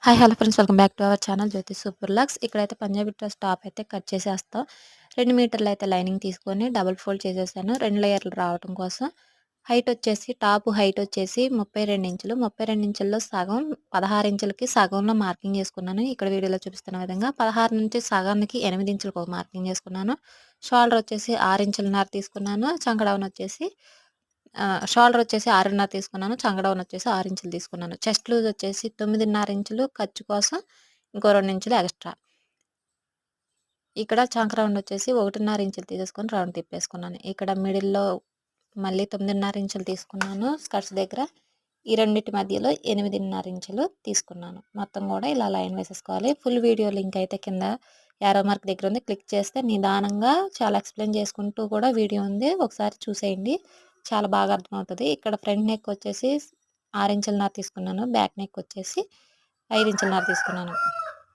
Hello friends, welcome back to our channel Jyothi super lux. ఇక్కడైతే Punjabi dress top అయితే cut చేసేస్తాం. 2 మీటర్లు అయితే లైనింగ్ తీసుకొని డబుల్ ఫోల్డ్ చేసేసాను 2 లేయర్లు రావడం కోసం. హైట్ వచ్చేసి టాప్ హైట్ వచ్చేసి 32 ఇంచులు. 32 ఇంచుల్లో సగం 16 ఇంచులకి సగంలో మార్కింగ్ చేసుకున్నాను. ఇక్కడ వీడియోలో చూపిస్తున్న విధంగా 16 నుంచి సగానికి 8 ఇంచులకు ఒక మార్కింగ్ చేసుకున్నాను. షోల్డర్ వచ్చేసి 6 ఇంచులన్నర తీసుకున్నాను. చంక డౌన్ వచ్చేసి షోల్డర్ వచ్చేసి 6.5 తీసుకున్నాను. చంక డౌన్ వచ్చేసి 6 ఇంచులు తీసుకున్నాను. చెస్ట్ లూజ్ వచ్చేసి 9.5 ఇంచులు. ఖర్చు కోసం ఇంకో 2 ఇంచులు ఎక్స్ట్రా. ఇక్కడ చంక రౌండ్ వచ్చేసి 1.5 ఇంచులు తీసేసుకొని రౌండ్ తిప్పేసుకున్నాను. ఇక్కడ మిడిల్‌లో మళ్ళీ 9.5 ఇంచులు తీసుకున్నాను. స్కర్ట్స్ దగ్గర ఈ రెండిటి మధ్యలో 8.5 ఇంచులు తీసుకున్నాను. మొత్తం కూడా ఇలా లైన్ వేసేసుకోవాలి. ఫుల్ వీడియో లింక్ అయితే కింద యారో మార్క్ దగ్గర ఉంది. క్లిక్ చేస్తే నిదానంగా చాలా ఎక్స్‌ప్లెయిన్ చేసుకుంటూ కూడా వీడియో ఉంది. ఒకసారి చూసేయండి. చాలా బాగా అర్థమవుతది. ఇక్కడ ఫ్రంట్ నెక్ వచ్చేసి 6 ఇంచులన్నర తీసుకున్నాను. బ్యాక్ నెక్ వచ్చేసి 5 ఇంచులన్నర తీసుకున్నాను.